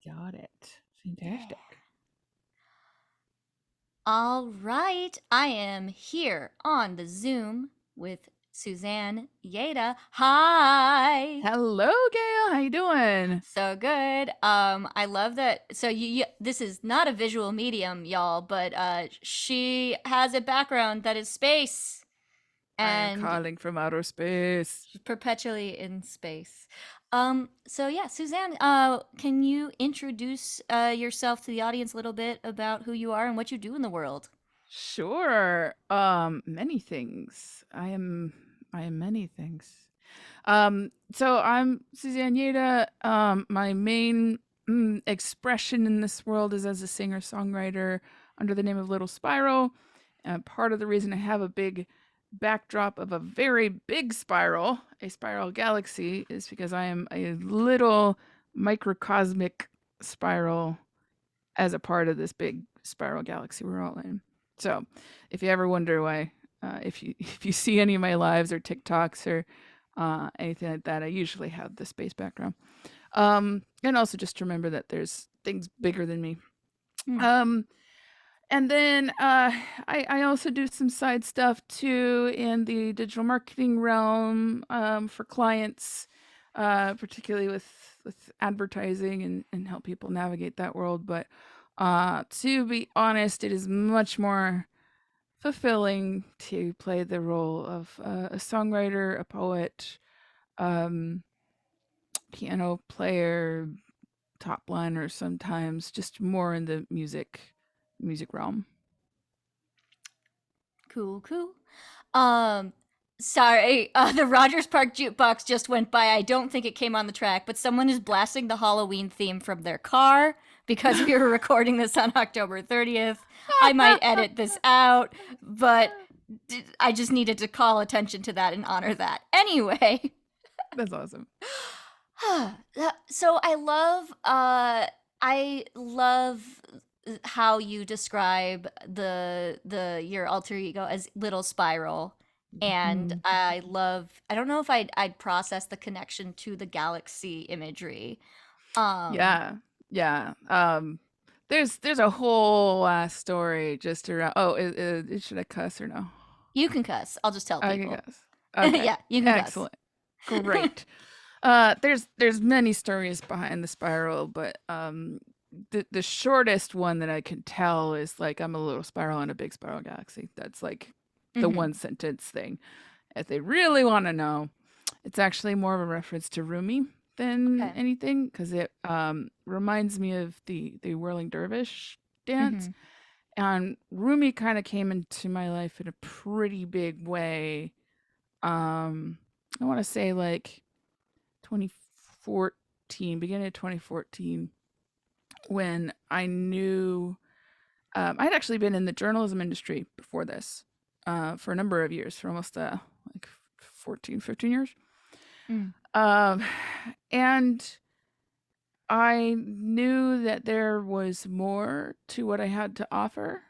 Got it. Fantastic. All right, I am here on the Zoom with Suzanne Yada. Hi. Hello, Gail. How you doing? So good. I love that. So this is not a visual medium, y'all, but she has a background that is space, I am and calling from outer space. she's perpetually in space. So yeah, Suzanne, can you introduce yourself to the audience a little bit about who you are and what you do in the world? Sure. Many things. I am many things. So I'm Suzanne Yada. My main expression in this world is as a singer-songwriter under the name of Little Spiral. Part of the reason I have a big backdrop of a very big spiral, a spiral galaxy, is because I am a little microcosmic spiral as a part of this big spiral galaxy we're all in. So, if you ever wonder why, if you see any of my lives or TikToks or anything like that, I usually have the space background. And also just remember that there's things bigger than me. Hmm. Um, and then I also do some side stuff too in the digital marketing realm for clients, particularly with advertising and help people navigate that world. But to be honest, it is much more fulfilling to play the role of a songwriter, a poet, um, piano player, top liner sometimes, just more in the music realm. Cool, cool. Um, Sorry, the Rogers Park jukebox just went by. I don't think it came on the track, but someone is blasting the Halloween theme from their car because we were recording this on October 30th. I might edit this out, but I just needed to call attention to that and honor that. Anyway, That's awesome. so I love how you describe the your alter ego as little spiral, and Mhm. I don't know if I'd process the connection to the galaxy imagery. um Yeah, yeah. There's a whole story just around. Oh, should I cuss or no? you can cuss, I'll just tell I can people. cuss. Okay, Yeah, you can cuss. excellent, great. There's many stories behind the spiral, but the shortest one that I can tell is like I'm a little spiral in a big spiral galaxy. That's like the Hmm. one sentence thing. If they really want to know, it's actually more of a reference to Rumi than Okay. anything because it reminds me of the whirling dervish Hmm. dance. And Rumi kind of came into my life in a pretty big way. Um, I want to say like 2014, beginning of 2014, when I knew I'd actually been in the journalism industry before this for a number of years, for almost like 14, 15 years. Mm. Um, and I knew that there was more to what I had to offer.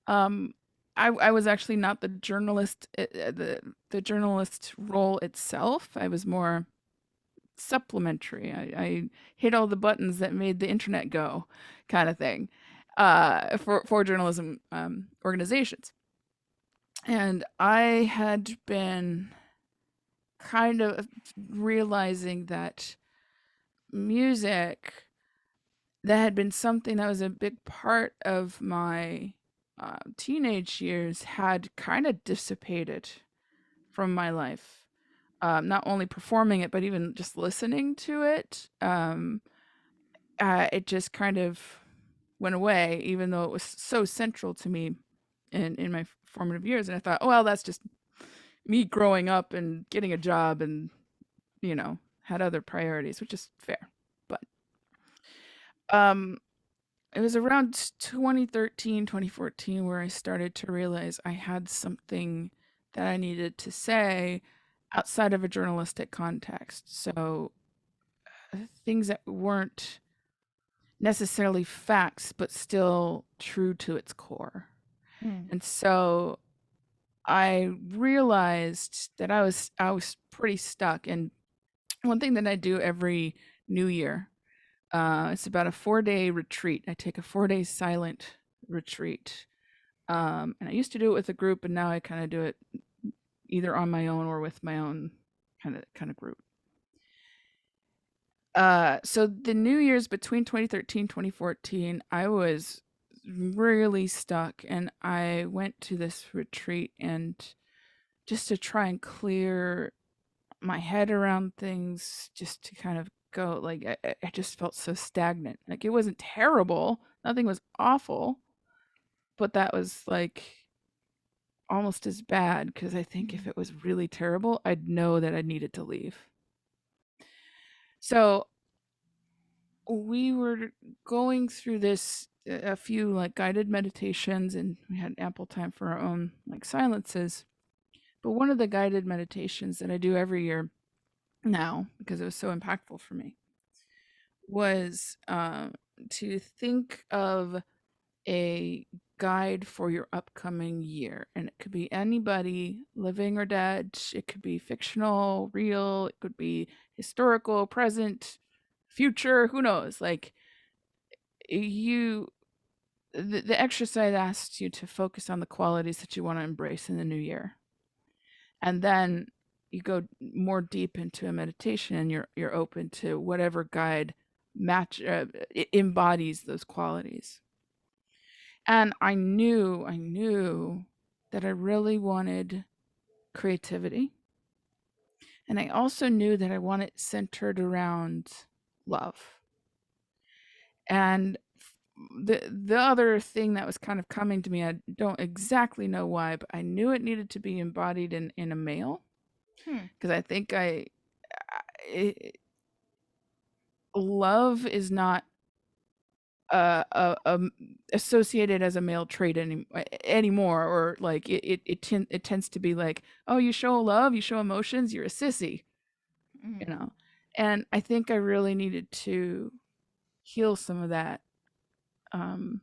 Um, I was actually not the journalist, the journalist role itself. I was more supplementary. I hit all the buttons that made the internet go, kind of thing, for journalism organizations. And I had been kind of realizing that music that had been something that was a big part of my teenage years had kind of dissipated from my life. Not only performing it, but even just listening to it. It just kind of went away, even though it was so central to me in my formative years. And I thought, oh, well, that's just me growing up and getting a job and, had other priorities, which is fair. But um, it was around 2013, 2014 where I started to realize I had something that I needed to say outside of a journalistic context. So things that weren't necessarily facts, but still true to its core. Mm. And so I realized that I was pretty stuck. And one thing that I do every new year It's about a 4-day retreat. I take a 4-day silent retreat. And I used to do it with a group, and now I kind of do it either on my own or with my own kind of group. So the New Year's between 2013 2014, I was really stuck, and I went to this retreat and just to try and clear my head around things, just to kind of go like I just felt so stagnant. Like it wasn't terrible, nothing was awful, but that was like almost as bad because I think if Mm. it was really terrible, I'd know that I needed to leave. So we were going through this a few like guided meditations, and we had ample time for our own like silences. But one of the guided meditations that I do every year now, because it was so impactful for me, was to think of a guide for your upcoming year. And it could be anybody, living or dead. It could be fictional, real, it could be historical, present, future, who knows? Like you the exercise asks you to focus on the qualities that you want to embrace in the new year. And then you go more deep into a meditation, and you're open to whatever guide match embodies those qualities. And I knew that I really wanted creativity. And I also knew that I wanted it centered around love. And the other thing that was kind of coming to me, I don't exactly know why, but I knew it needed to be embodied in a male, Hmm. because I think love is not associated as a male trait anymore, or like it tends to be like, oh, you show love, you show emotions, you're a sissy, you Mm. know. And I think I really needed to heal some of that um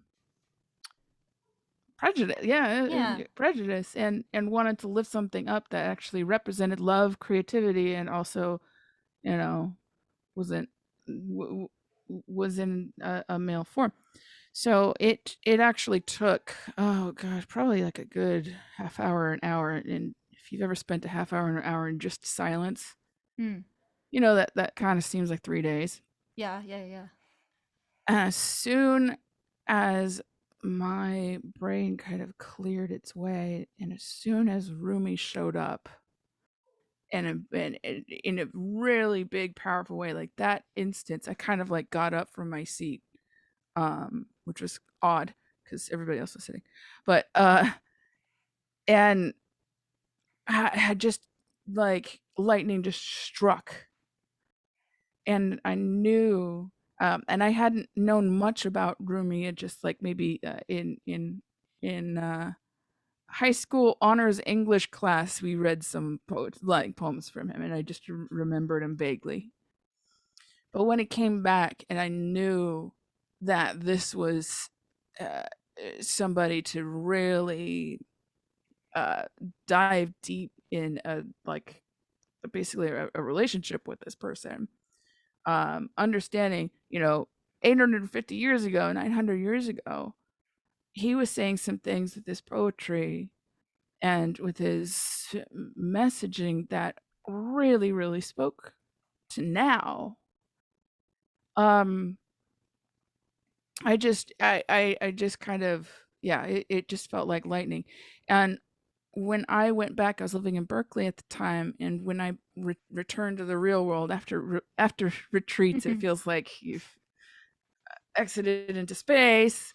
prejudice, yeah, Yeah. prejudice, and wanted to lift something up that actually represented love, creativity, and also, you know, wasn't w- was in a male form. So it actually took, oh gosh, probably like a good half hour, an hour. And if you've ever spent a half hour or an hour in just silence, Mm. you know that kind of seems like 3 days. Yeah, yeah, yeah. As soon as my brain kind of cleared its way, and as soon as Rumi showed up, and in a really big, powerful way, like that instance, I kind of like got up from my seat, which was odd because everybody else was sitting, but and I had just like lightning just struck, and I knew, and I hadn't known much about Rumi. It just like maybe in high school honors English class, we read some poems from him, and I just remembered him vaguely. But when it came back, and I knew that this was uh, somebody to really uh, dive deep in a like basically a relationship with this person, understanding, 850 years ago, 900 years ago, he was saying some things with this poetry and with his messaging that really, really spoke to now. Um, I just kind of, yeah, it just felt like lightning. And when I went back, I was living in Berkeley at the time, and when I returned to the real world after retreats, it feels like you've exited into space.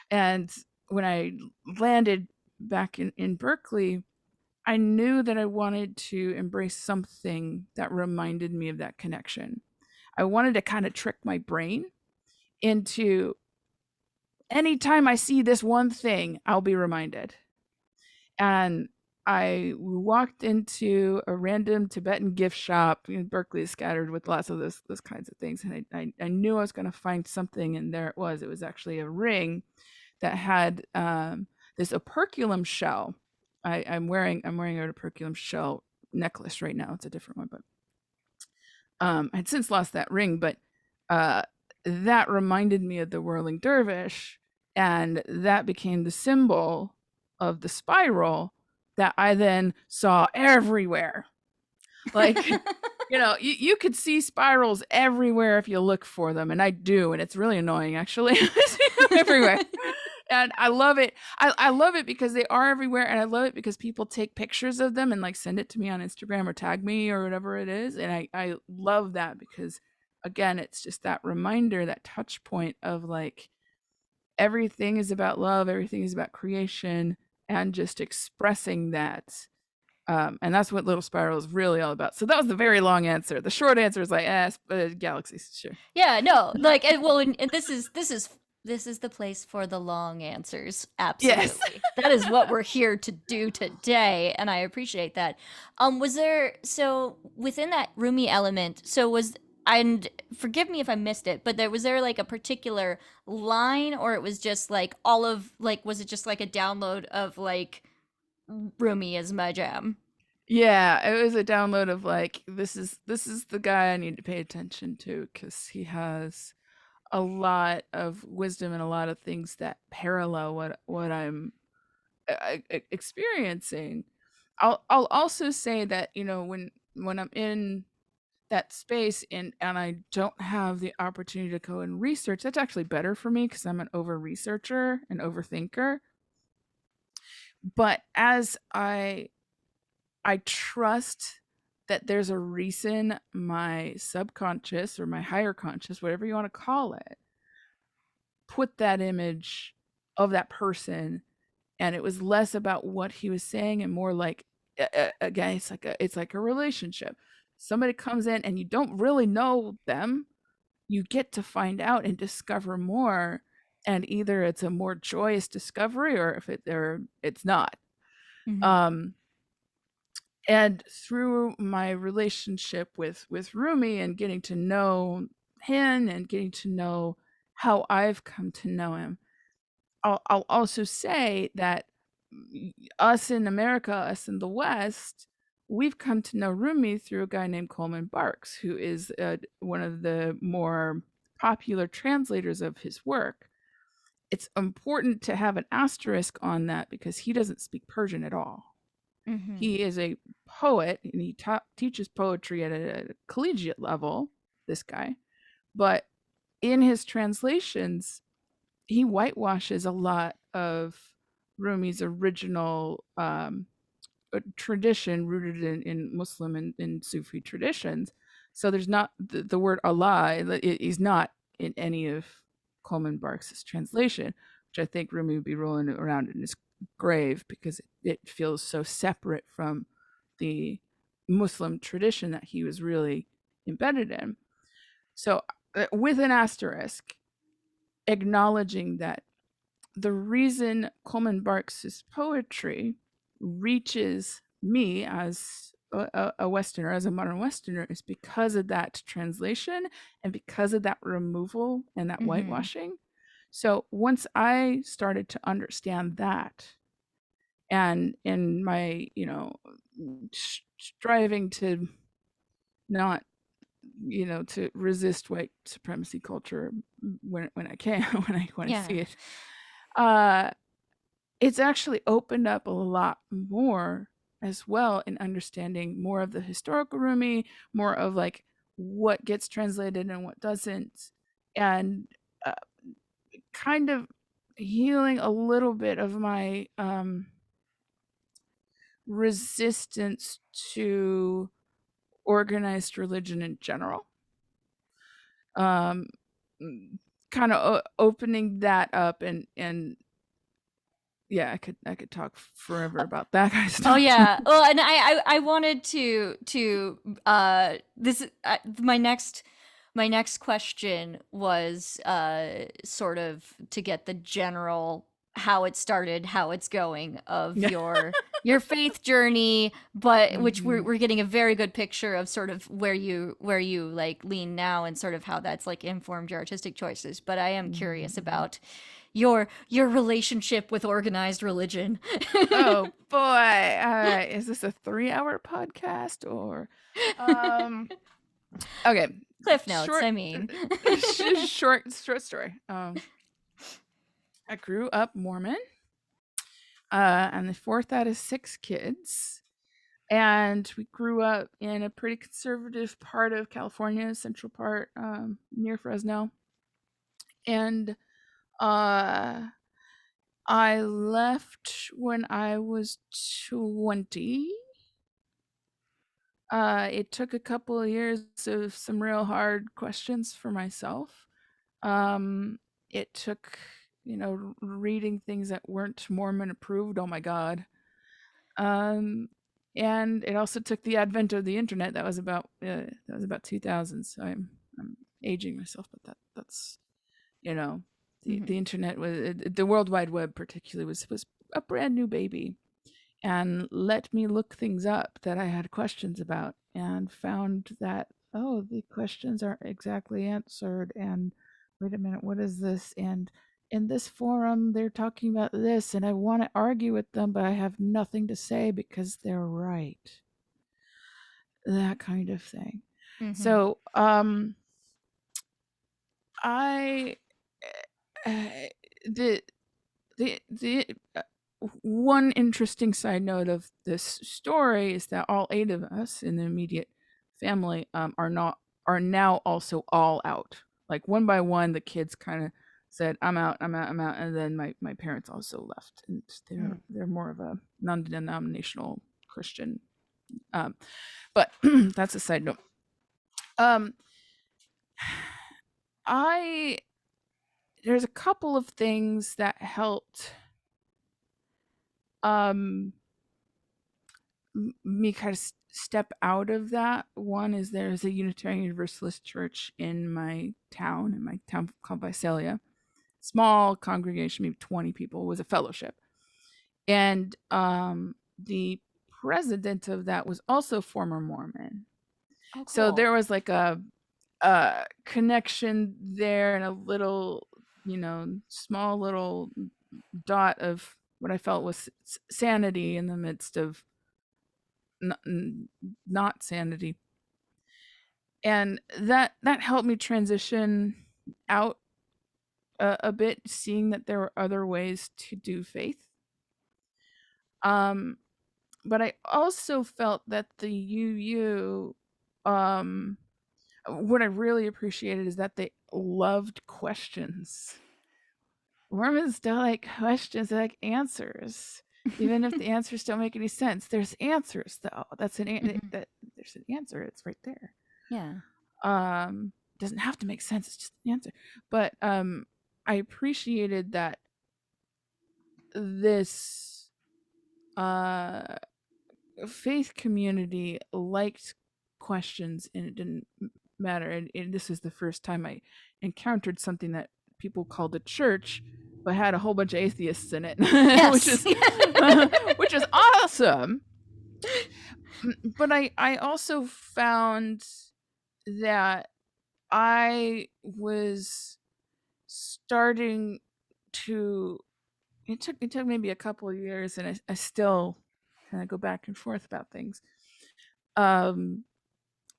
And when I landed back in Berkeley, I knew that I wanted to embrace something that reminded me of that connection. I wanted to kind of trick my brain into, anytime I see this one thing, I'll be reminded. And I walked into a random Tibetan gift shop. Berkeley is scattered with lots of those kinds of things, and I knew I was going to find something, and there it was. It was actually a ring that had this operculum shell. I'm wearing a operculum shell necklace right now. It's a different one, but I had since lost that ring. But uh, that reminded me of the whirling dervish, and that became the symbol of the spiral that I then saw everywhere. Like, you could see spirals everywhere if you look for them, and I do, and it's really annoying actually. I see them everywhere. And I love it. I love it because they are everywhere, and I love it because people take pictures of them and like send it to me on Instagram or tag me or whatever it is. And I love that because again, it's just that reminder, that touch point of like everything is about love, everything is about creation, and just expressing that. And that's what Little Spiral is really all about. So that was the very long answer. The short answer is like, galaxies, sure. Yeah, no, like, and this is the place for the long answers. Yes. Absolutely, that is what we're here to do today, and I appreciate that. Was there, so within that Rumi element? So was, and forgive me if I missed it, but was there like a particular line, or it was just like all of like, was it just like a download of like Rumi is my jam? Yeah, it was a download of like this is the guy I need to pay attention to because he has a lot of wisdom and a lot of things that parallel what I'm experiencing. I'll also say that when I'm in that space and I don't have the opportunity to go and research, that's actually better for me because I'm an over researcher and overthinker. But as I trust that there's a reason my subconscious or my higher conscious, whatever you want to call it, put that image of that person, and it was less about what he was saying and more like again, it's like a relationship. Somebody comes in and you don't really know them, you get to find out and discover more, and either it's a more joyous discovery or if it's not. Mm-hmm. Um and through my relationship with Rumi and getting to know him and getting to know how I've come to know him, I'll also say that us in America, us in the West, we've come to know Rumi through a guy named Coleman Barks, who is one of the more popular translators of his work. It's important to have an asterisk on that because he doesn't speak Persian at all. Mm-hmm. He is a poet and he teaches poetry at a collegiate level, this guy. But in his translations, he whitewashes a lot of Rumi's original tradition rooted in Muslim and Sufi traditions. So there's not the word Allah is not in any of Coleman Barks's translation, which I think Rumi would be rolling around in his grave because it feels so separate from the Muslim tradition that he was really embedded in. So with an asterisk, acknowledging that the reason Coleman Barks's poetry reaches me as a Westerner, as a modern Westerner, is because of that translation and because of that removal and that Mm-hmm. whitewashing. So once I started to understand that, and in my, striving to not, to resist white supremacy culture when I can, when I Yeah. see it, uh, it's actually opened up a lot more as well in understanding more of the historical Rumi, more of like what gets translated and what doesn't, and uh, kind of healing a little bit of my resistance to organized religion in general. Um, kind of opening that up and yeah, I could talk forever about that kind of Oh stuff. yeah. Well, and I wanted to this my next question was sort of to get the general how it started, how it's going of Yeah. your faith journey, but which Mhm. we're getting a very good picture of sort of where you like lean now and sort of how that's like informed your artistic choices. But I am curious Mhm. about your relationship with organized religion. Oh boy. All right. Is this a 3-hour podcast or um okay. Cliff notes, short I mean. short story. I grew up Mormon. I'm the fourth out of 6 kids, and we grew up in a pretty conservative part of California, central part, near Fresno. And uh, I left when I was 20. It took a couple of years of some real hard questions for myself. It took, reading things that weren't Mormon approved. Oh my God. Um, and it also took the advent of the internet. That was about 2000. So I'm aging myself, but that's you know the Mhm. internet was the World Wide Web particularly was a brand new baby, and let me look things up that I had questions about, and found that, oh, the questions aren't exactly answered, and wait a minute, what is this? And in this forum they're talking about this, and I want to argue with them, but I have nothing to say because they're right. That kind of thing. Mhm. So I uh, the the one interesting side note of this story is that all 8 of us in the immediate family are now also all out. Like one by one, the kids kind of said, "I'm out, I'm out, I'm out," and then my parents also left, and they're Mm. they're more of a non-denominational Christian. But that's a side note. Um, I There's a couple of things that helped um me kind of step out of that. One is there's a Unitarian Universalist church in my town called Visalia. Small congregation, maybe 20 people, was a fellowship. And the president of that was also former Mormon. Oh, So cool. there was like a connection there, and a little, small little dot of what I felt was sanity in the midst of not sanity, and that helped me transition out a bit, seeing that there were other ways to do faith. um but I also felt that the um what I really appreciated is that they loved questions. Mormons don't like questions, they like answers. Even if the answers don't make any sense, there's answers though. Mhm. That there's an answer, it's right there. Yeah. Doesn't have to make sense, it's just an answer. But I appreciated that this uh faith community liked questions, and it didn't matter. And this is the first time I encountered something that people called a church but had a whole bunch of atheists in it, which Yes. is which is awesome. But I also found that I was starting to it took maybe a couple of years, and I still kind of go back and forth about things. Um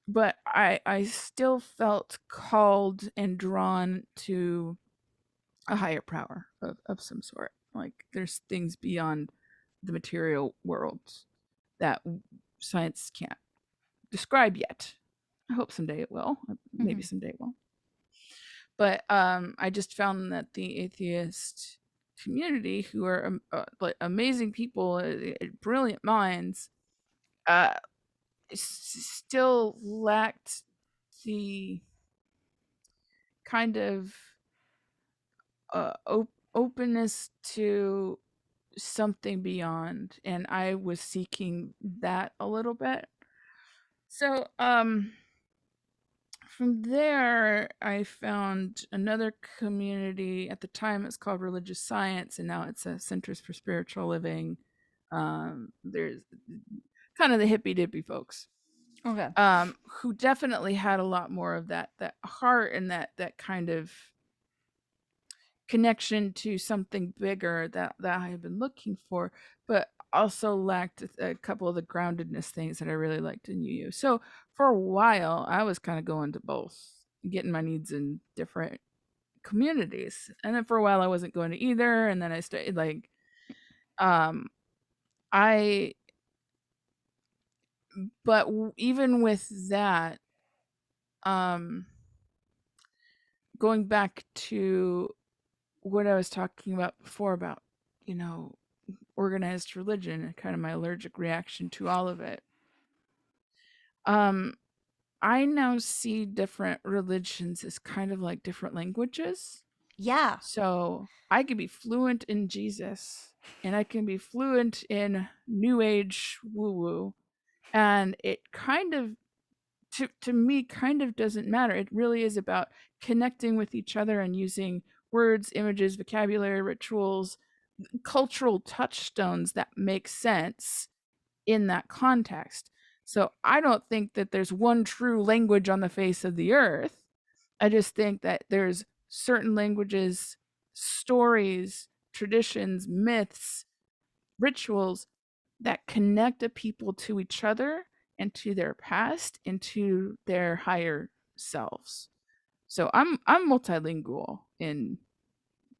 but I still felt called and drawn to a higher power of some sort. Like there's things beyond the material world that science can't describe yet. I hope someday it will. Maybe Mhm. someday it will. But I just found that the atheist community, who are like amazing people, brilliant minds, uh, still lacked the kind of openness to something beyond, and I was seeking that a little bit. So from there I found another community. At the time it's called Religious Science, and now it's a Centers for Spiritual Living. There's kind of the hippy dippy folks, Okay. who definitely had a lot more of that heart, and that kind of connection to something bigger that I had been looking for, but also lacked a couple of the groundedness things that I really liked in UU. So for a while, I was kind of going to both, getting my needs in different communities. And then for a while, I wasn't going to either. And then I started like, um, I, but even with that, um, going back to what I was talking about before about, you know, organized religion and kind of my allergic reaction to all of it. Um, I now see different religions as kind of like different languages. Yeah. So I can be fluent in Jesus and I can be fluent in New Age woo woo. And it kind of, to me, kind of doesn't matter. It really is about connecting with each other and using words, images, vocabulary, rituals, cultural touchstones that make sense in that context. So I don't think that there's one true language on the face of the earth. I just think that there's certain languages, stories, traditions, myths, rituals that connect a people to each other and to their past and to their higher selves. So I'm multilingual in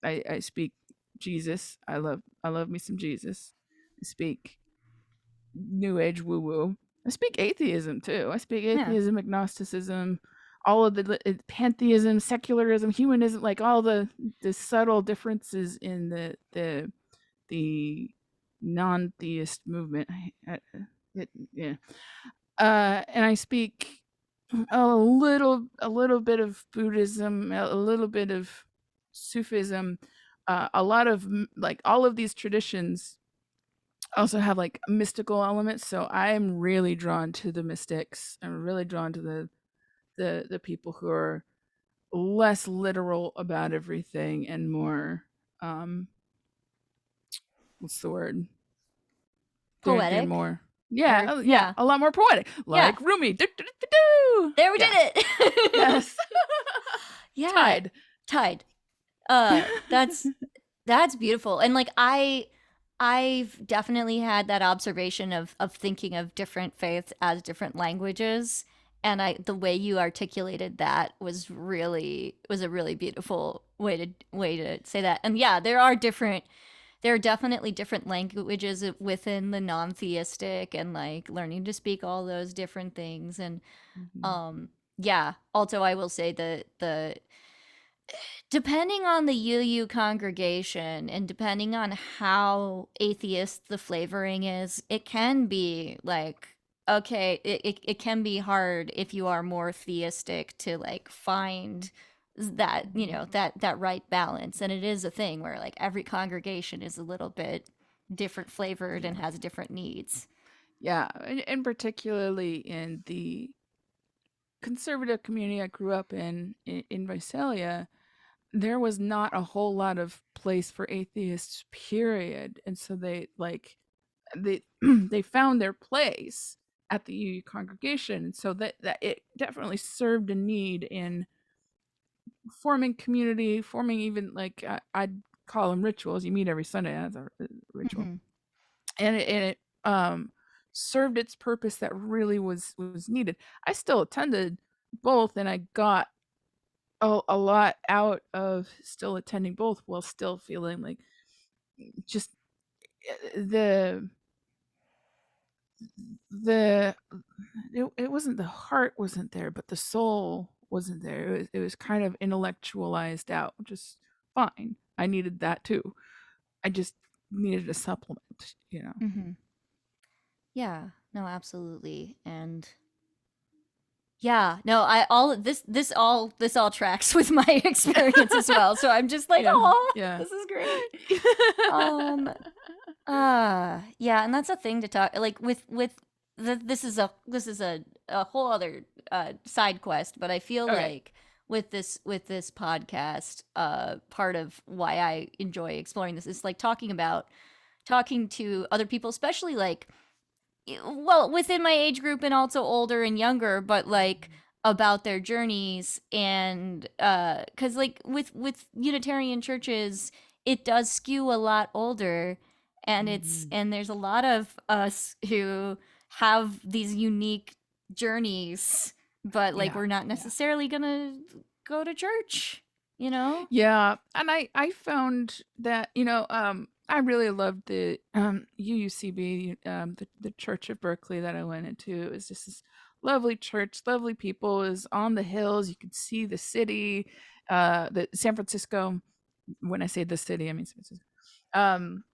I speak Jesus. I love me some Jesus. I speak new age woo woo. I speak atheism too. I speak Yeah. atheism, agnosticism, all of the pantheism, secularism, humanism, like all the subtle differences in the non-theist movement. Yeah. And I speak a little bit of Buddhism, a little bit of Sufism, a lot of like all of these traditions also have like mystical elements. So I'm really drawn to the mystics. I'm really drawn to the people who are less literal about everything and more um what's the word? They're Poetic. more Or yeah, yeah. a lot more poetic. Yeah. Like Rumi. Do, do, do, do, do. There we did Yeah. it. Yes. Yeah. Tied. Tied. That's beautiful. And like I've definitely had that observation of thinking of different faiths as different languages. And the way you articulated that was a really beautiful way to say that. And yeah, there are definitely different languages within the non-theistic, and like learning to speak all those different things. And Mhm. yeah, also I will say the depending on the UU congregation and depending on how atheist the flavoring is, it can be like, okay, it can be hard if you are more theistic to like find that, that right balance. And it is a thing where like every congregation is a little bit different flavored and Yeah. has different needs. Yeah, and particularly in the conservative community I grew up in Visalia, there was not a whole lot of place for atheists, period. And so they like they they found their place at the UU congregation. And so that it definitely served a need in forming community, forming even like I'd call them rituals. You meet every Sunday as a ritual, Mm-hmm. and it served its purpose that really was needed. I still attended both, and I got a lot out of still attending both while still feeling like just the the it wasn't the heart wasn't there, but the soul wasn't there. It was kind of intellectualized out, which is fine. I needed that too. I just needed a supplement, you know. Mm-hmm. Yeah, no, absolutely. And yeah, no, I all this all tracks with my experience as well. So I'm just like, Yeah, oh, yeah. this is great. Um, yeah, and that's a thing to talk like this is a whole other side quest, but I feel Okay. like with this podcast, part of why I enjoy exploring this is like talking to other people, especially like well within my age group and also older and younger, but like about their journeys. And because like with Unitarian churches, it does skew a lot older, and Mhm. there's a lot of us who have these unique journeys, but like Yeah, we're not yeah. necessarily gonna go to church, you know? Yeah, and I found that, I really loved the UUCB, the Church of Berkeley that I went into. It was just this lovely church, lovely people. It was on the hills. You could see the city, the San Francisco. When I say the city, I mean San Francisco. Um,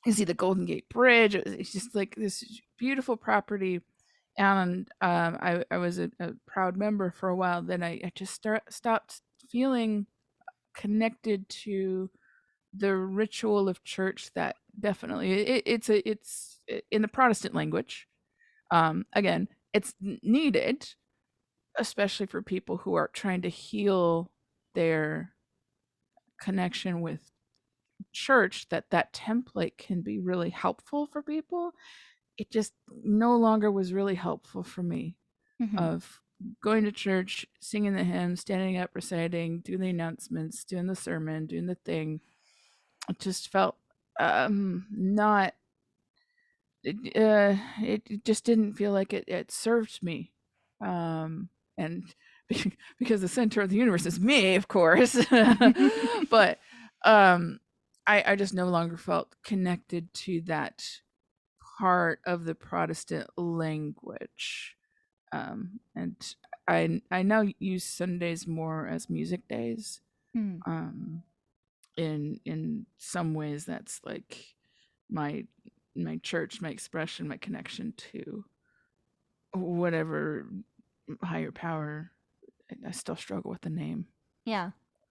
you see the Golden Gate Bridge. It's just like this beautiful property. And I was a proud member for a while. Then I just stopped feeling connected to the ritual of church that definitely it's in the Protestant language. Again, it's needed, especially for people who are trying to heal their connection with church. That template can be really helpful for people. It just no longer was really helpful for me. Hmm. Of going to church, singing the hymn, standing up, reciting, doing the announcements, doing the sermon, doing the thing. It just felt not. It just didn't feel like it served me, and because the center of the universe is me, of course, but um, I just no longer felt connected to that part of the Protestant language. And I now use Sundays more as music days. Hmm. Um, in some ways, that's like my my church, my expression, my connection to whatever higher power. I still struggle with the name. Yeah.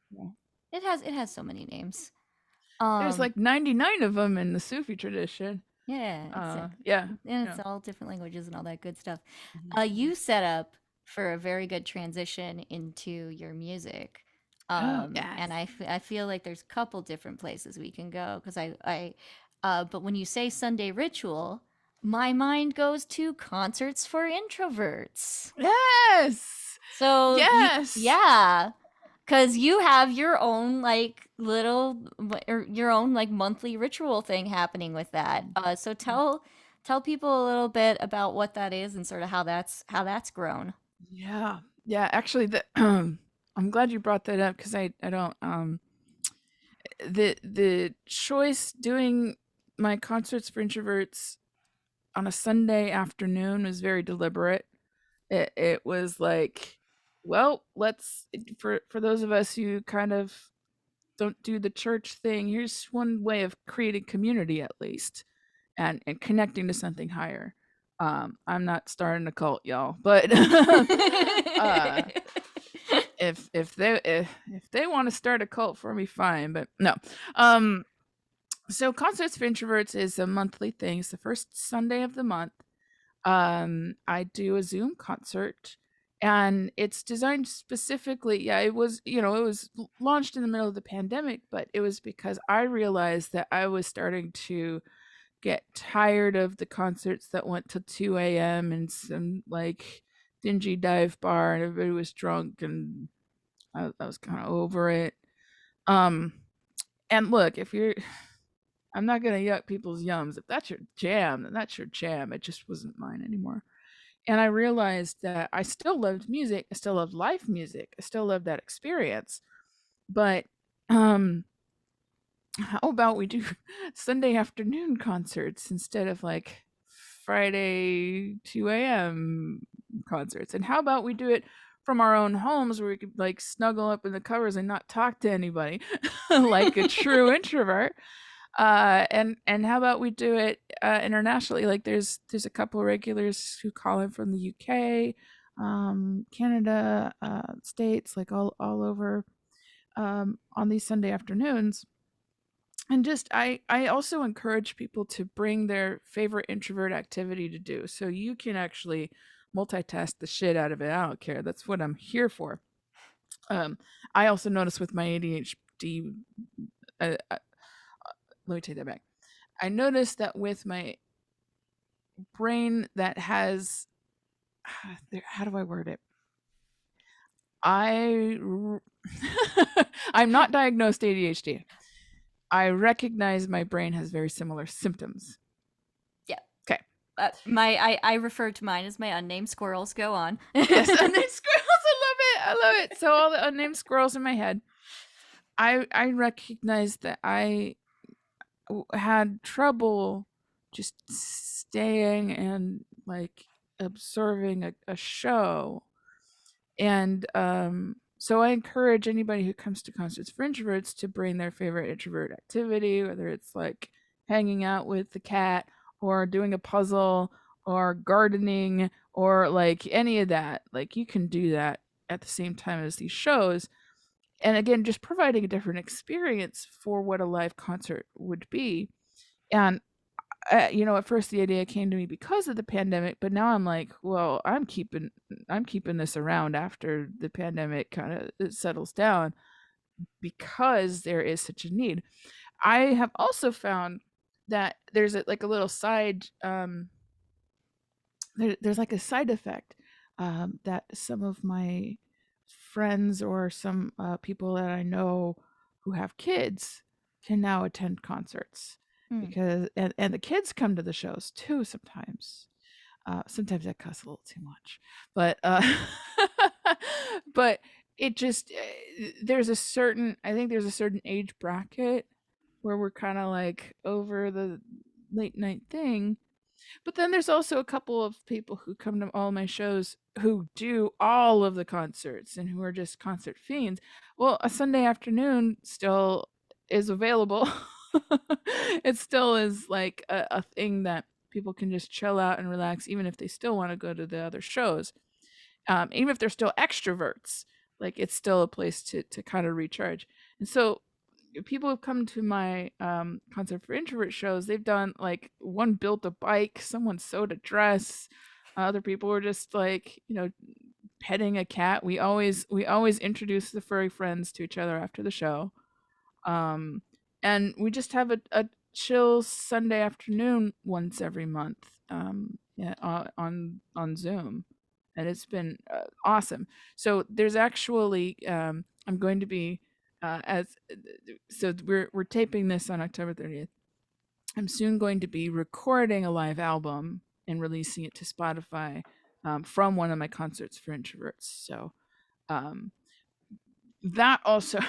Yeah. It has so many names. There's like 99 of them in the Sufi tradition. Yeah, exactly. Yeah, And it's yeah. all different languages and all that good stuff. Mhm. You set up for a very good transition into your music. Oh And yes. I feel like there's a couple different places we can go because but when you say Sunday ritual, my mind goes to concerts for introverts. Yes. So Yes. yeah, because you have your own like or your own like monthly ritual thing happening with that. So tell people a little bit about what that is and sort of how that's grown. Yeah. Yeah, actually I'm glad you brought that up because I don't the choice doing my concerts for introverts on a Sunday afternoon was very deliberate. It was like, well, let's for those of us who kind of don't do the church thing, here's one way of creating community at least and connecting to something higher. I'm not starting a cult, y'all, but uh, if they want to start a cult for me, fine. But no. Um, so concerts for introverts is a monthly thing. It's the first Sunday of the month. I do a Zoom concert, and it's designed specifically. Yeah, it was launched in the middle of the pandemic, but it was because I realized that I was starting to get tired of the concerts that went till 2 a.m. in some like dingy dive bar, and everybody was drunk, and I was kind of over it. Um, and look, if you're I'm not gonna yuck people's yums. If that's your jam, then that's your jam. It just wasn't mine anymore. And I realized that I still loved music. I still loved live music. I still loved that experience. But um, how about we do Sunday afternoon concerts instead of like Friday 2 a.m. concerts? And how about we do it from our own homes where we could like snuggle up in the covers and not talk to anybody like a true introvert? And how about we do it internationally? Like there's a couple of regulars who call in from the UK, Canada, states, like all over on these Sunday afternoons. And just I also encourage people to bring their favorite introvert activity to do, so you can actually multitask the shit out of it. I don't care. That's what I'm here for. Um, I also notice with my ADHD. Uh, let me take that back. I noticed that with my brain that has how do I word it? I I'm not diagnosed ADHD. I recognize my brain has very similar symptoms. Yeah. Okay. I refer to mine as my unnamed squirrels. Go on. Yes, unnamed squirrels. I love it. I love it. So all the unnamed squirrels in my head. I recognized that I had trouble just staying and like observing a show. And so I encourage anybody who comes to concerts for introverts to bring their favorite introvert activity, whether it's like hanging out with the cat or doing a puzzle or gardening or like any of that. Like you can do that at the same time as these shows. And again, just providing a different experience for what a live concert would be. And at first the idea came to me because of the pandemic, but now I'm like, well, I'm keeping this around after the pandemic kind of settles down because there is such a need. I have also found that there's like a little side there's like a side effect that some of my friends or some people that I know who have kids can now attend concerts Hmm. because and the kids come to the shows too sometimes. Sometimes I cuss a little too much, but but it just I think there's a certain age bracket where we're kind of like over the late night thing, but then there's also a couple of people who come to all my shows who do all of the concerts and who are just concert fiends. Well, a Sunday afternoon still is available. It still is like a thing that people can just chill out and relax, even if they still want to go to the other shows. Even if they're still extroverts, like it's still a place to kind of recharge. And so people have come to my concert for introvert shows. They've done like one built a bike, someone sewed a dress, other people were just like petting a cat. We always introduce the furry friends to each other after the show, um, and we just have a chill Sunday afternoon once every month, yeah, on Zoom, and it's been awesome. So there's actually I'm going to be as so we're taping this on October 30th. I'm soon going to be recording a live album and releasing it to Spotify from one of my concerts for introverts. So um, that also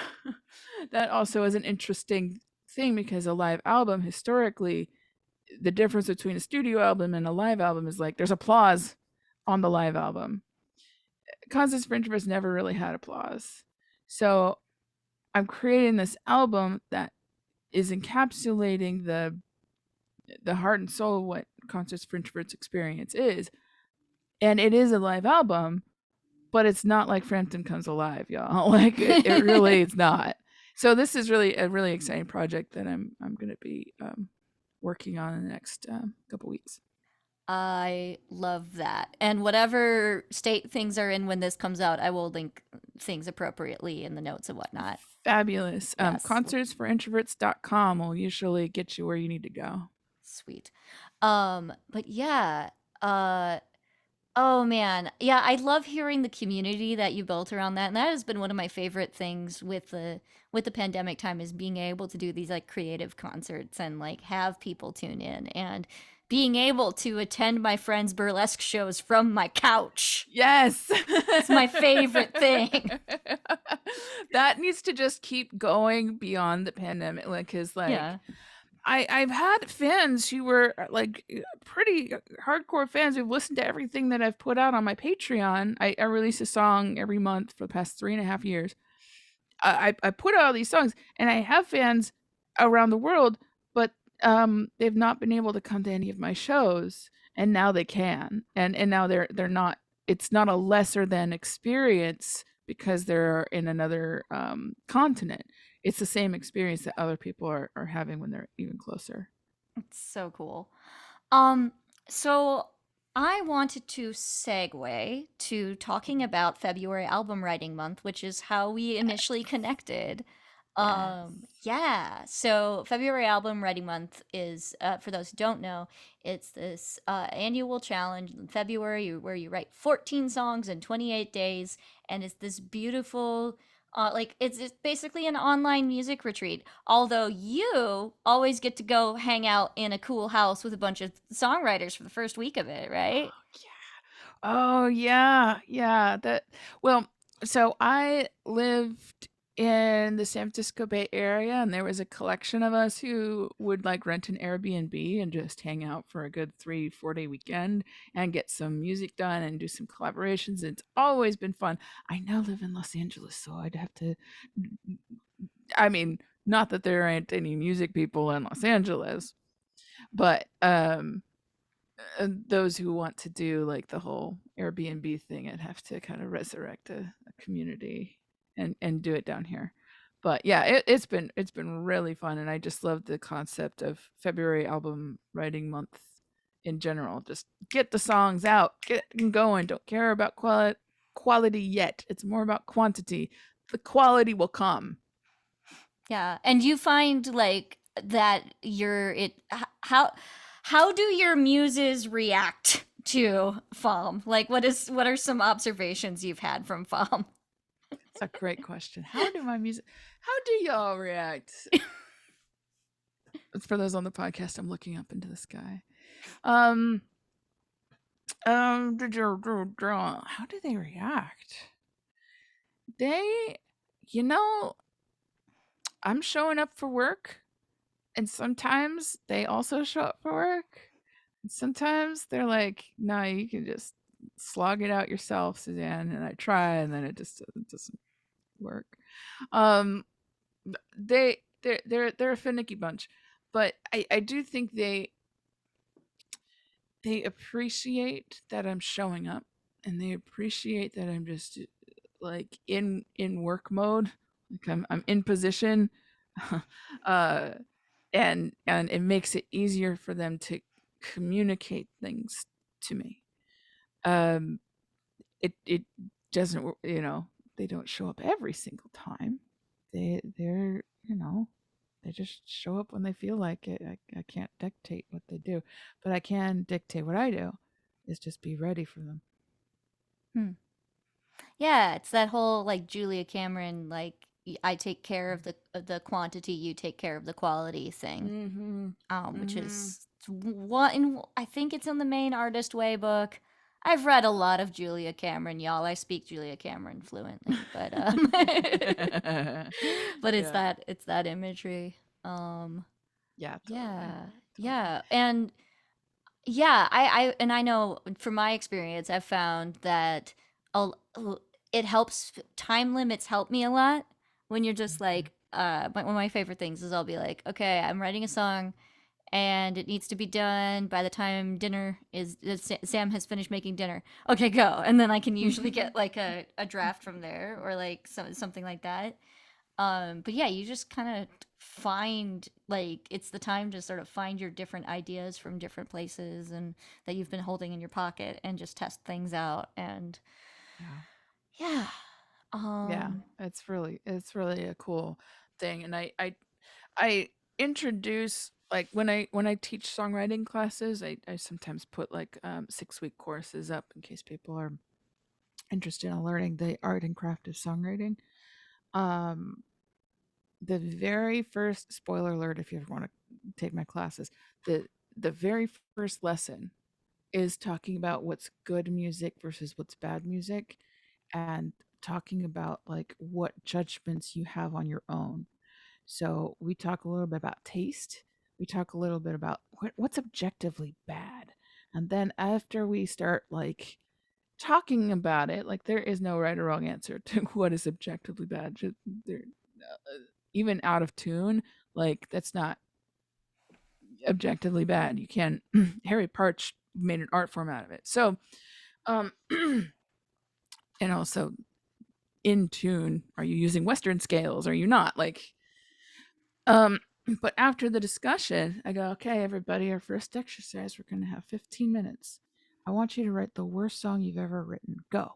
that also is an interesting thing because a live album historically, the difference between a studio album and a live album is like there's applause on the live album. Concerts for introverts never really had applause. So I'm creating this album that is encapsulating the heart and soul of what Concerts for Introverts experience is. And it is a live album, but it's not like Frampton Comes Alive, y'all. Like it really is not. So this is really a really exciting project that I'm going to be working on in the next couple weeks. I love that. And whatever state things are in when this comes out, I will link things appropriately in the notes and whatnot. Fabulous. Yes. Concertsforintroverts.com will usually get you where you need to go. Sweet. But yeah, uh oh man. Yeah, I love hearing the community that you built around that. And that has been one of my favorite things with the pandemic time is being able to do these like creative concerts and like have people tune in and being able to attend my friends' burlesque shows from my couch. Yes. It's my favorite thing. That needs to just keep going beyond the pandemic. Like, cause like Yeah. I've had fans who were like pretty hardcore fans who've listened to everything that I've put out on my Patreon. I release a song every month for the past 3.5 years. I put out all these songs, and I have fans around the world, but they've not been able to come to any of my shows, and now they can, and now they're not. It's not a lesser than experience because they're in another continent. It's the same experience that other people are having when they're even closer. It's so cool. Um, so I wanted to segue to talking about February Album Writing Month, which is how we initially connected. Yes. Yeah. So February Album Writing Month is, for those who don't know, it's this annual challenge in February where you write 14 songs in 28 days, and it's this beautiful Like it's basically an online music retreat. Although you always get to go hang out in a cool house with a bunch of songwriters for the first week of it, right? Oh, yeah, yeah, that well, so I lived in the San Francisco Bay Area, and there was a collection of us who would, like, rent an Airbnb and just hang out for a good 3, 4-day weekend and get some music done and do some collaborations. It's always been fun. I now live in Los Angeles, so I'd have to I mean, not that there aren't any music people in Los Angeles, but, those who want to do like the whole Airbnb thing, I'd have to kind of resurrect a community and do it down here. But yeah, it's been really fun, and I just love the concept of February album writing month in general. Just get the songs out, get them going. Don't care about quality yet. It's more about quantity. The quality will come. Yeah, and you find like that how do your muses react to FOM? Like what are some observations you've had from FOM? It's a great question. How do y'all react? It's for those on the podcast. I'm looking up into the sky. Um, how do they react? They, you know, I'm showing up for work, and sometimes they also show up for work. And sometimes they're like, "No, you can just slog it out yourself, Suzanne." And I try, and then it doesn't work. Um, they're a finicky bunch, but I do think they appreciate that I'm showing up, and they appreciate that I'm just like in work mode, like I'm in position, uh, and it makes it easier for them to communicate things to me. Um, it doesn't, they don't show up every single time. They're they just show up when they feel like it. I can't dictate what they do, but I can dictate what I do. Is just be ready for them. Hmm. Yeah, it's that whole like Julia Cameron like I take care of the quantity, you take care of the quality thing. Mm-hmm. Which Mm-hmm. is what in I think it's in the main artist way book. I've read a lot of Julia Cameron, y'all. I speak Julia Cameron fluently, but but Yeah. it's that imagery. Um, Yeah. Totally. yeah, Totally. yeah, and yeah, I know from my experience, I've found that a- it helps. Time limits help me a lot when you're just like, one of my favorite things is I'll be like, okay, I'm writing a song and it needs to be done by the time dinner is Sam has finished making dinner. Okay, go. And then I can usually get like a draft from there or like something like that. But yeah, you just kind of find like it's the time to sort of find your different ideas from different places and that you've been holding in your pocket and just test things out. And Yeah. yeah, Yeah. um, It's really a cool thing, and I introduce like when I teach songwriting classes, I sometimes put like 6-week courses up in case people are interested in learning the art and craft of songwriting. Um, the very first spoiler alert, if you ever want to take my classes, the very first lesson is talking about what's good music versus what's bad music, and talking about like what judgments you have on your own. So we talk a little bit about taste. We talk a little bit about what's objectively bad. And then after we start like talking about it, like there is no right or wrong answer to what is objectively bad. Just, even out of tune, like that's not objectively bad. You can Harry Parch made an art form out of it. So, um, and also in tune, are you using Western scales? Are you not? Like, um, but after the discussion, I go, okay, everybody, our first exercise, we're going to have 15 minutes. I want you to write the worst song you've ever written. Go.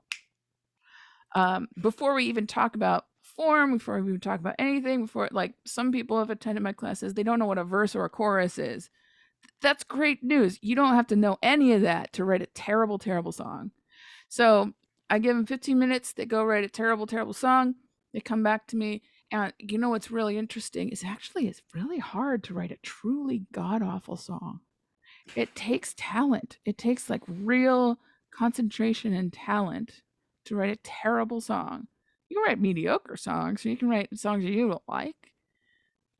Before we even talk about form, before we even talk about anything, before like some people have attended my classes, they don't know what a verse or a chorus is. That's great news. You don't have to know any of that to write a terrible, terrible song. So I give them 15 minutes. They go write a terrible, terrible song. They come back to me, and you know what's really interesting is actually it's really hard to write a truly god awful song. It takes talent. It takes like real concentration and talent to write a terrible song. You can write mediocre songs, or you can write songs that you don't like.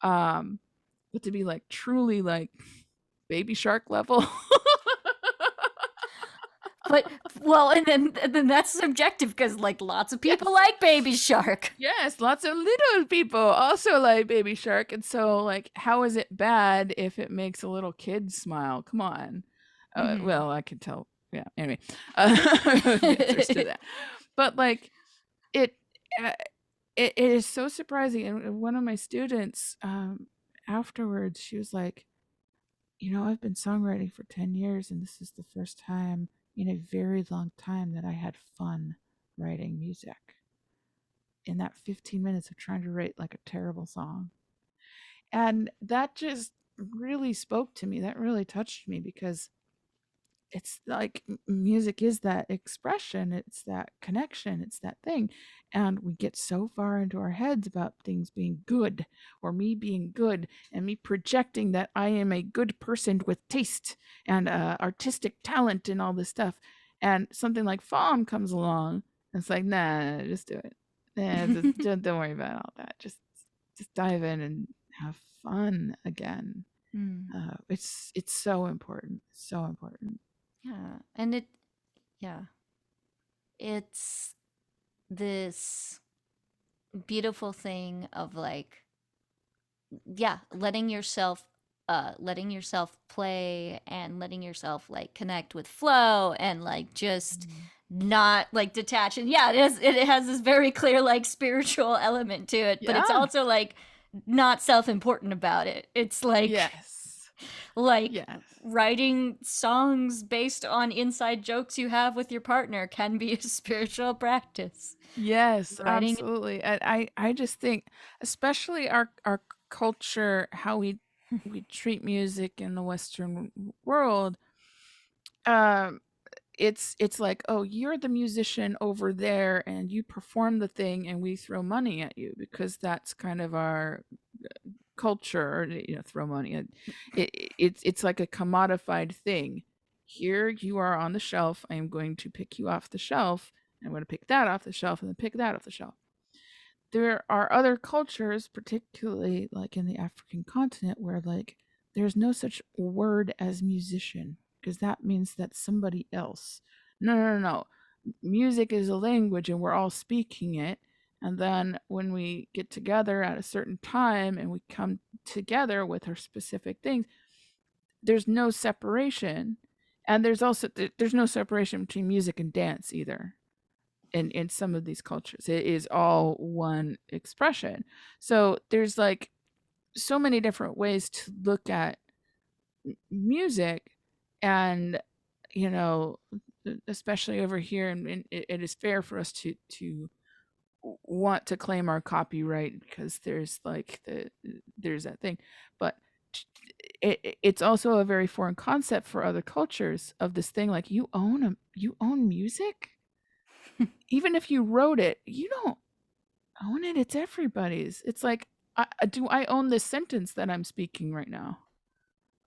Um, but to be like truly like Baby Shark level. But well, and then that's subjective because like lots of people Yes. like Baby Shark. Yes, lots of little people also like Baby Shark. And so, like, how is it bad if it makes a little kid smile? Come on. Well, I can tell. Yeah, anyway, the answers to that. But, like, it, uh, it is so surprising. And one of my students, afterwards, she was like, I've been songwriting for 10 years, and this is the first time in a very long time that I had fun writing music in that 15 minutes of trying to write like a terrible song. And that just really spoke to me. That really touched me because it's like music is that expression, it's that connection, it's that thing. And we get so far into our heads about things being good or me being good and me projecting that I am a good person with taste and artistic talent and all this stuff. And something like FOM comes along and it's like, nah, just do it. Nah, don't worry about all that. Just dive in and have fun again. It's so important. So important. Yeah. And yeah. It's this beautiful thing of like, yeah, letting yourself play and letting yourself like connect with flow and like just not like detach. And yeah, it has this very clear like spiritual element to it, but it's Yeah. also like not self-important about it. It's like Yes. like Yes. writing songs based on inside jokes you have with your partner can be a spiritual practice. Yes, Writing absolutely. And I just think, especially our culture, how we treat music in the Western world, um, it's like, oh, you're the musician over there, and you perform the thing, and we throw money at you because that's kind of our culture. Or, throw money. It's like a commodified thing. Here you are on the shelf. I am going to pick you off the shelf. I'm going to pick that off the shelf and then pick that off the shelf. There are other cultures, particularly like in the African continent, where like there's no such word as musician because that means that's somebody else. No, no, no, no. Music is a language and we're all speaking it. And then when we get together at a certain time and we come together with our specific things, there's no separation. And there's no separation between music and dance either in some of these cultures. It is all one expression. So there's like so many different ways to look at music, and you know especially over here, and it is fair for us to want to claim our copyright because there's that thing, but it's also a very foreign concept for other cultures of this thing like you own music. Even if you wrote it, you don't own it. It's everybody's. It's like, do I own this sentence that I'm speaking right now?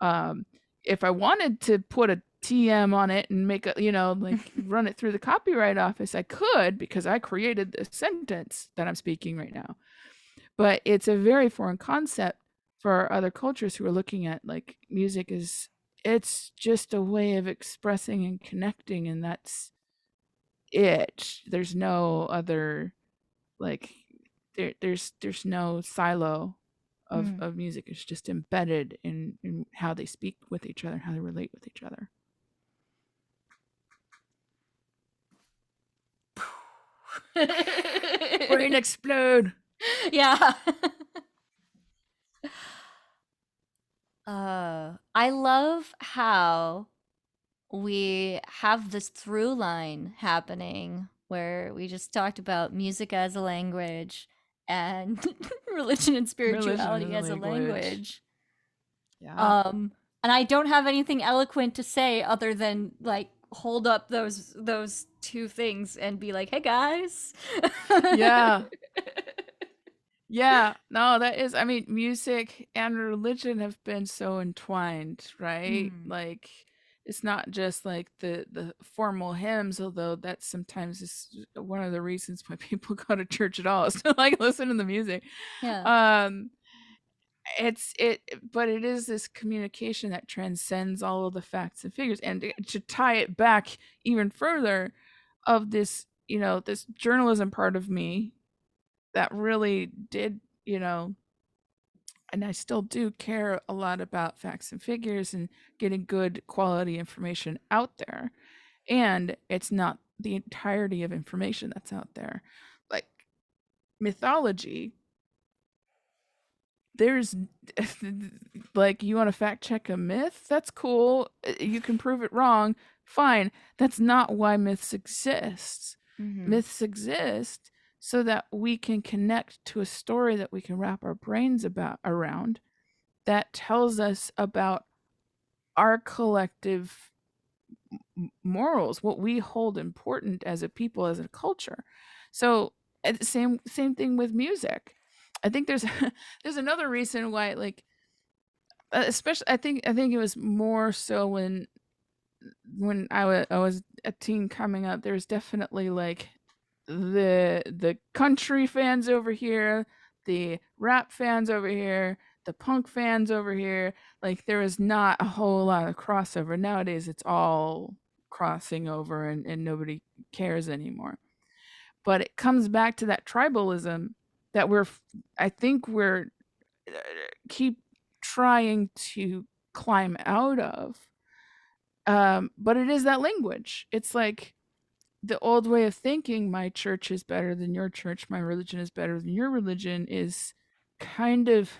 Um, if I wanted to put a TM on it and make a, like run it through the copyright office, I could because I created the sentence that I'm speaking right now. But it's a very foreign concept for other cultures who are looking at like music it's just a way of expressing and connecting, and that's it. There's no other like there's no silo of music. It's just embedded in how they speak with each other, how they relate with each other. Brain explode. Yeah. I love how we have this through line happening where we just talked about music as a language and religion and Religion spirituality is a as a language. language. Yeah. And I don't have anything eloquent to say other than like hold up those two things and be like, "Hey guys." Yeah. Yeah, no, that is I mean, music and religion have been so entwined, right? Mm. Like, it's not just like the formal hymns, although that sometimes is one of the reasons why people go to church at all is to like listen to the music. Yeah. Um, but it is this communication that transcends all of the facts and figures, and to tie it back even further, of this, this journalism part of me that really did, and I still do care a lot about facts and figures and getting good quality information out there. And it's not the entirety of information that's out there. Like mythology, there's like, you want to fact check a myth? That's cool. You can prove it wrong. Fine. That's not why myths exist. Mm-hmm. Myths exist so that we can connect to a story that we can wrap our brains about around, that tells us about our collective morals, what we hold important as a people, as a culture. So, same thing with music. I think there's there's another reason why, like, especially I think it was more so when I was a teen coming up. There's definitely like the country fans over here, the rap fans over here, the punk fans over here. Like, there is not a whole lot of crossover. Nowadays it's all crossing over, and nobody cares anymore. But it comes back to that tribalism that I think we're keep trying to climb out of. But it is that language. It's like the old way of thinking, my church is better than your church, my religion is better than your religion, is kind of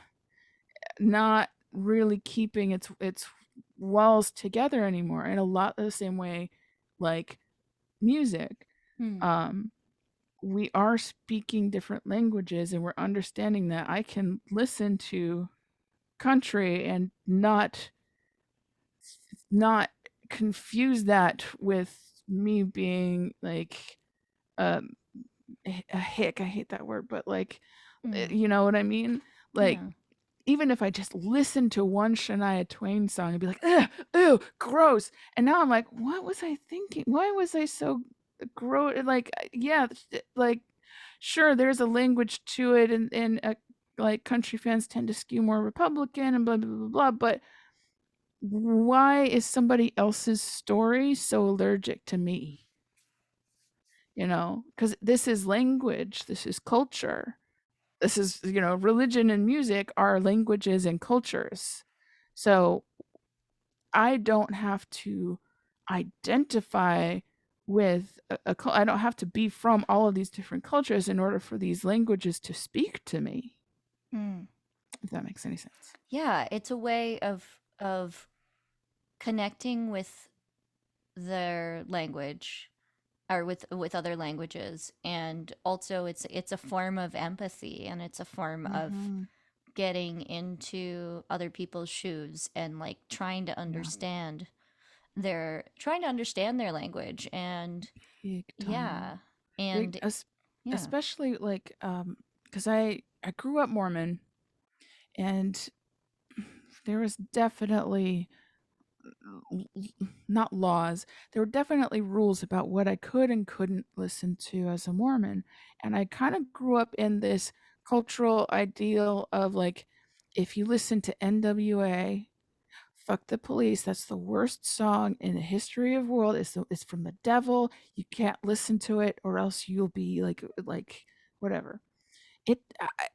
not really keeping its walls together anymore, in a lot of the same way like music. Mm. um we are speaking different languages, and we're understanding that I can listen to country and not confuse that with me being like, um a hick. I hate that word, but like, Mm. you know what I mean? Like, Yeah. even if I just listened to one Shania Twain song and be like, ugh, ew, gross. And now I'm like, what was I thinking? Why was I so gross? Like, yeah, like, sure, there's a language to it, and like, country fans tend to skew more Republican and blah, blah, blah, blah. But why is somebody else's story so allergic to me? Because this is language, this is culture, this is, religion and music are languages and cultures. So I don't have to identify with I don't have to be from all of these different cultures in order for these languages to speak to me, Mm. if that makes any sense. Yeah, it's a way of connecting with their language or with other languages, and also it's a form of empathy, and it's a form of Mhm. getting into other people's shoes and like Yeah. trying to understand their language. And Big time. yeah, and yeah. Especially like, because I grew up Mormon, and there was definitely not laws. There were definitely rules about what I could and couldn't listen to as a Mormon. And I kind of grew up in this cultural ideal of like, if you listen to NWA, fuck the police. That's the worst song in the history of the world. It's from the devil. You can't listen to it, or else you'll be like whatever.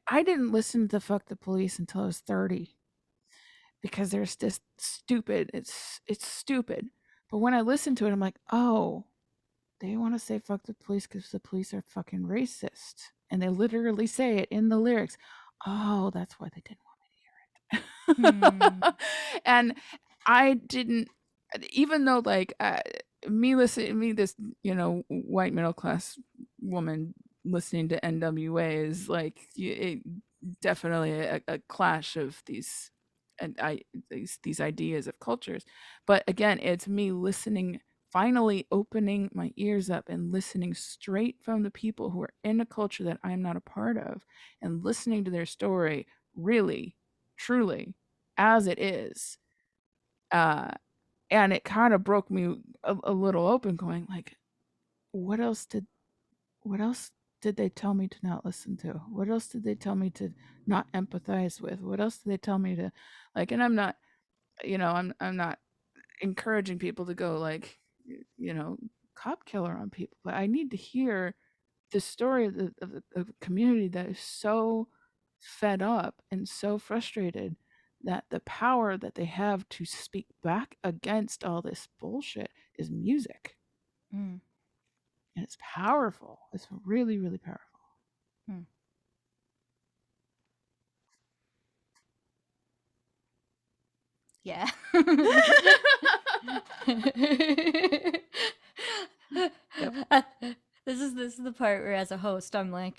I didn't listen to fuck the police until I was 30, because there's this stupid. It's stupid. But when I listen to it, I'm like, oh, they want to say fuck the police because the police are fucking racist, and they literally say it in the lyrics. Oh, that's why they didn't Hmm. want. And I didn't, even though like, me, this, white middle class woman listening to NWA is like, definitely a clash of these, and these ideas of cultures. But again, it's me listening finally opening my ears up and listening straight from the people who are in a culture that I'm not a part of and listening to their story really, truly as it is. Uh, and it kind of broke me a little open, going like, what else did what else did they tell me to not listen to? What else did they tell me to not empathize with? What else did they tell me to like? And I'm not, I'm not encouraging people to go like, you know, cop killer on people, but I need to hear the story of a community that is so fed up and so frustrated that the power that they have to speak back against all this bullshit is music. Mm. And it's powerful. It's really, really powerful. Mm. Yeah. Yep. This is the part where, as a host, I'm like,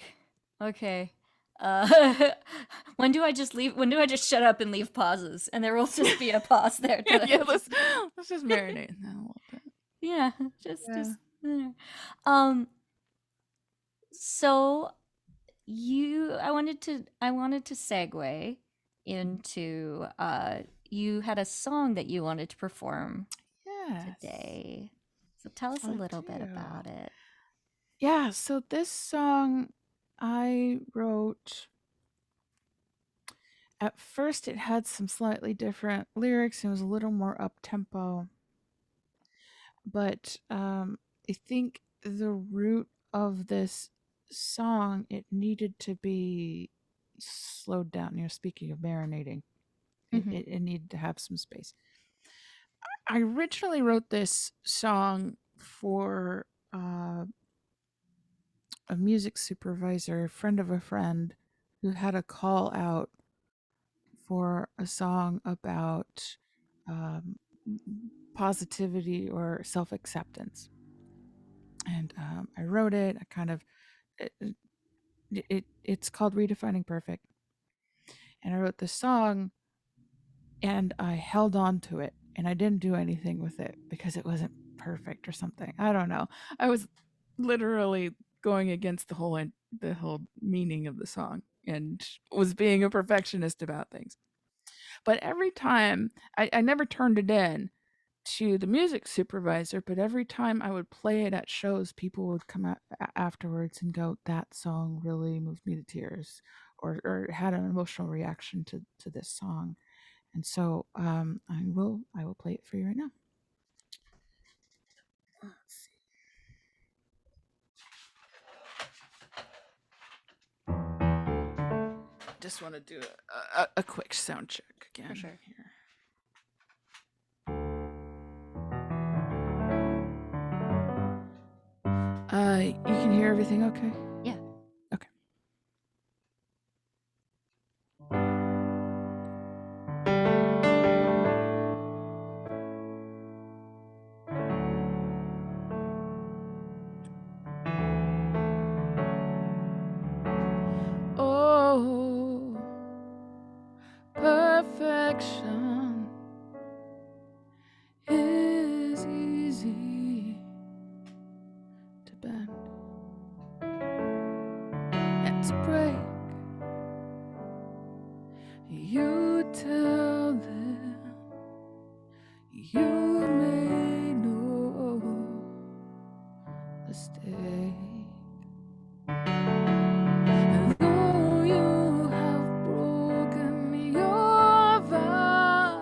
okay, uh, when do I just leave? When do I just shut up and leave pauses? And there will just be a pause there. Yeah, let's just marinate in that a little bit. Yeah, Yeah. just um. So I wanted to segue into you had a song that you wanted to perform Yes. today. So tell us a little bit about it. Yeah, so this song I wrote, at first it had some slightly different lyrics and it was a little more up tempo. But I think the root of this song, it needed to be slowed down. Speaking of marinating, it needed to have some space. I originally wrote this song for a music supervisor, a friend of a friend, who had a call out for a song about positivity or self acceptance. And I wrote it. I kind of it's called Redefining Perfect. And I wrote the song and I held on to it and I didn't do anything with it because it wasn't perfect or something. I don't know. I was literally going against the whole meaning of the song and was being a perfectionist about things. But every time I never turned it in to the music supervisor, but every time I would play it at shows, people would come out afterwards and go, "That song really moved me to tears," or had an emotional reaction to this song. And so I will play it for you right now. Let's see. Just want to do a quick sound check again. For sure. Here. You can hear everything okay? Yeah. Okay. Oh, perfection is easy to bend and to break. You tell them you made no mistake. And though you have broken your vow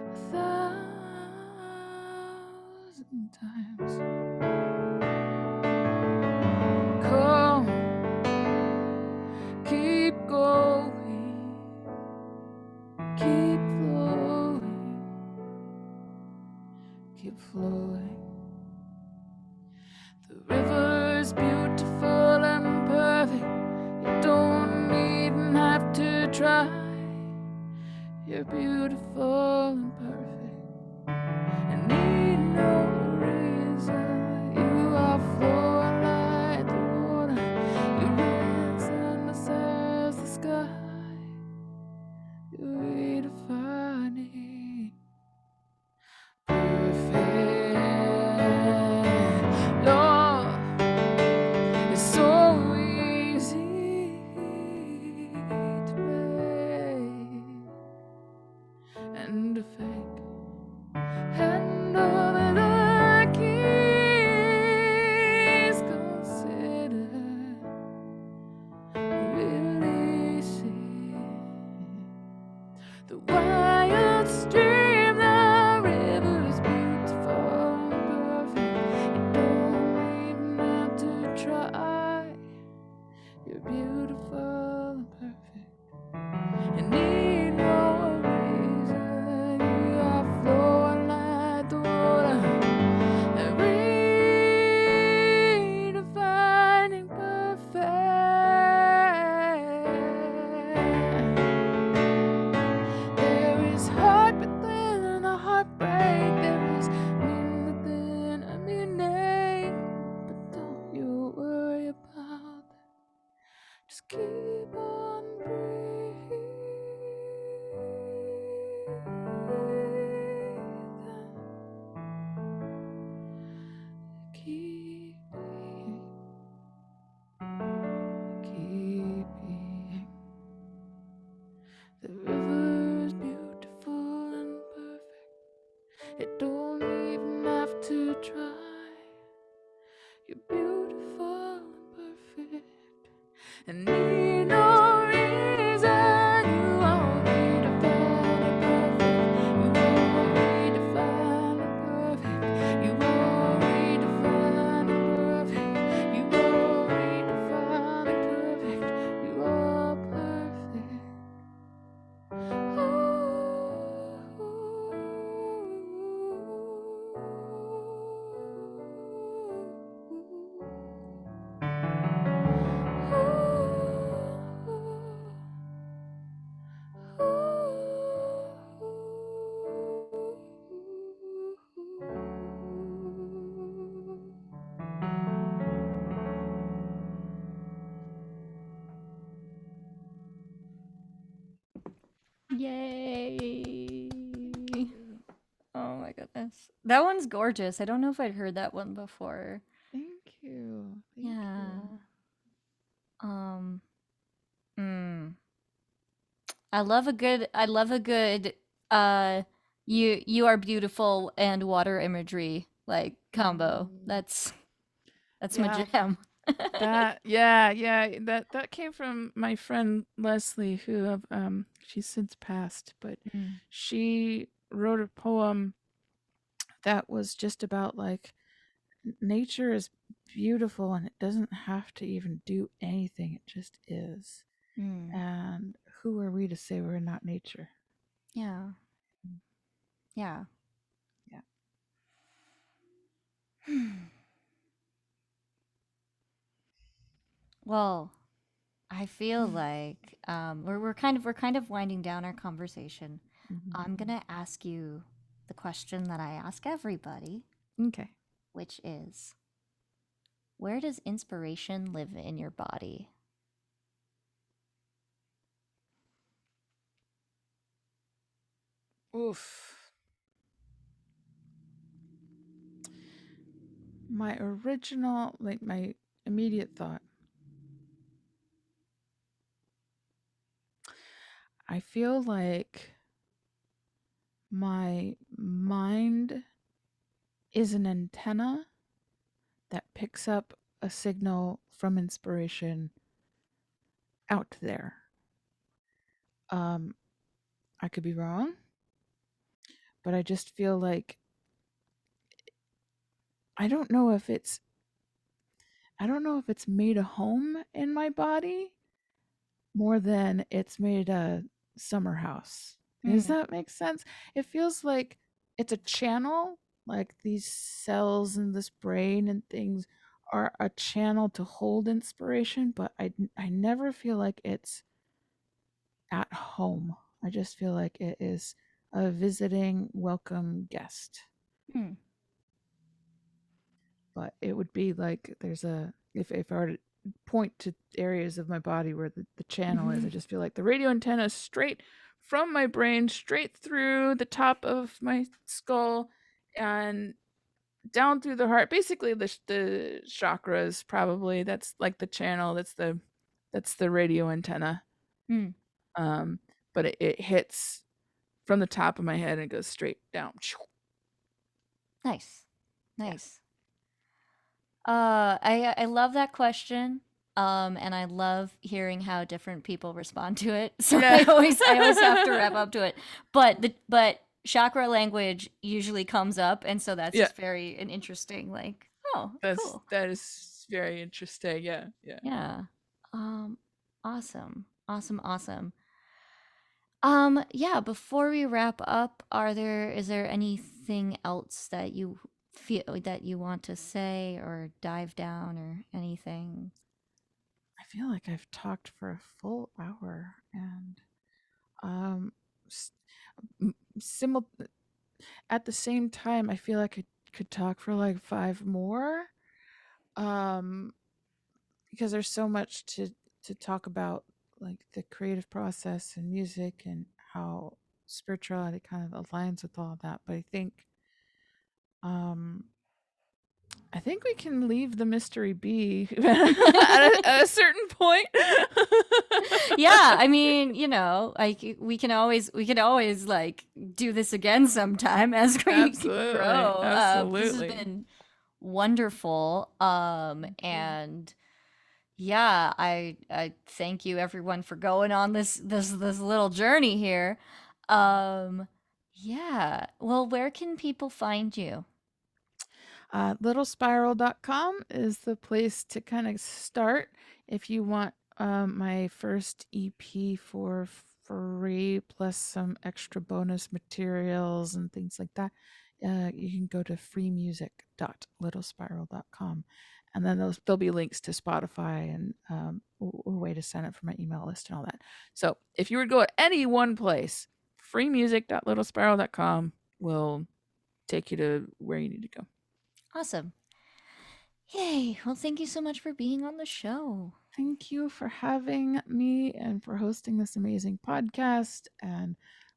1,000 times, come, keep going, keep flowing, keep flowing. The river's beautiful and perfect. You don't even have to try. You're beautiful and perfect, and need no reason. You are flowing like the water. You rise and the stars, the sky. You're redefining perfect. The wild stream, the river's beautiful and perfect. You don't even have to try. You're beautiful and perfect. You need no reason. You are flowing like the water. Redefining perfect. There is heart within a heartbreak. There is meaning within a meaning. But don't you worry about that. Just keep on breathing. Keep being. Keep being. The river is beautiful and perfect. It don't even have to try. You're beautiful and perfect. And need no reason. You are redefined and perfect. You are redefined and perfect. You are redefined and perfect. You are redefined and perfect. You are perfect. Yay. Oh my goodness. That one's gorgeous. I don't know if I'd heard that one before. Thank you. Thank Yeah. you. I love a good you are beautiful and water imagery like combo. That's my Yeah, jam. that came from my friend Leslie, who she's since passed, but Mm, she wrote a poem that was just about like nature is beautiful and it doesn't have to even do anything, it just is. mm. And who are we to say we're not nature? Yeah. Yeah. Yeah. Well, I feel like we're kind of winding down our conversation. I'm Mhm. gonna ask you the question that I ask everybody, Okay. which is, where does inspiration live in your body? Oof. My original, like my immediate thought, I feel like my mind is an antenna that picks up a signal from inspiration out there. Um, I could be wrong, but I just feel like I don't know if it's I don't know if it's made a home in my body more than it's made a summer house. Does Mm, that make sense? It feels like it's a channel, like these cells in this brain and things are a channel to hold inspiration, but I never feel like it's at home. I just feel like it is a visiting welcome guest. mm, But it would be like there's a if I were to point to areas of my body where the channel is, I just feel like the radio antenna is straight from my brain, straight through the top of my skull, and down through the heart. Basically, the chakras probably. That's like the channel. That's the radio antenna. mm. Um, but it hits from the top of my head and it goes straight down. Nice. Yeah. Nice. I love that question. And I love hearing how different people respond to it. So Yeah. I always have to wrap up to it. But chakra language usually comes up, and so that's Yeah. just very an interesting, like, oh, cool. That is very interesting. Yeah. Yeah. Yeah. Um, awesome. Awesome, awesome. Yeah, before we wrap up, is there anything else that you feel that you want to say or dive down or anything? I feel like I've talked for a full hour, and um s- simul- at the same time I feel like I could talk for like 5 more, um because there's so much to talk about, like the creative process and music and how spirituality kind of aligns with all that. But um I think we can leave the mystery be at a certain point. Yeah, I mean, like we can always like do this again sometime as we Absolutely. grow. This has Absolutely. been wonderful. Thank you. And yeah, I thank you everyone for going on this little journey here. Yeah. Well, where can people find you? Littlespiral.com is the place to kind of start if you want my first EP for free, plus some extra bonus materials and things like that. You can go to freemusic.littlespiral.com. And then there'll be links to Spotify and a way to sign up for my email list and all that. So if you were to go at any one place, freemusic.littlespiral.com will take you to where you need to go. Awesome. Yay. Well, thank you so much for being on the show. Thank you for having me and for hosting this amazing podcast and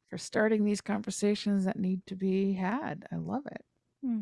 for starting these conversations that need to be had. I love it. Hmm.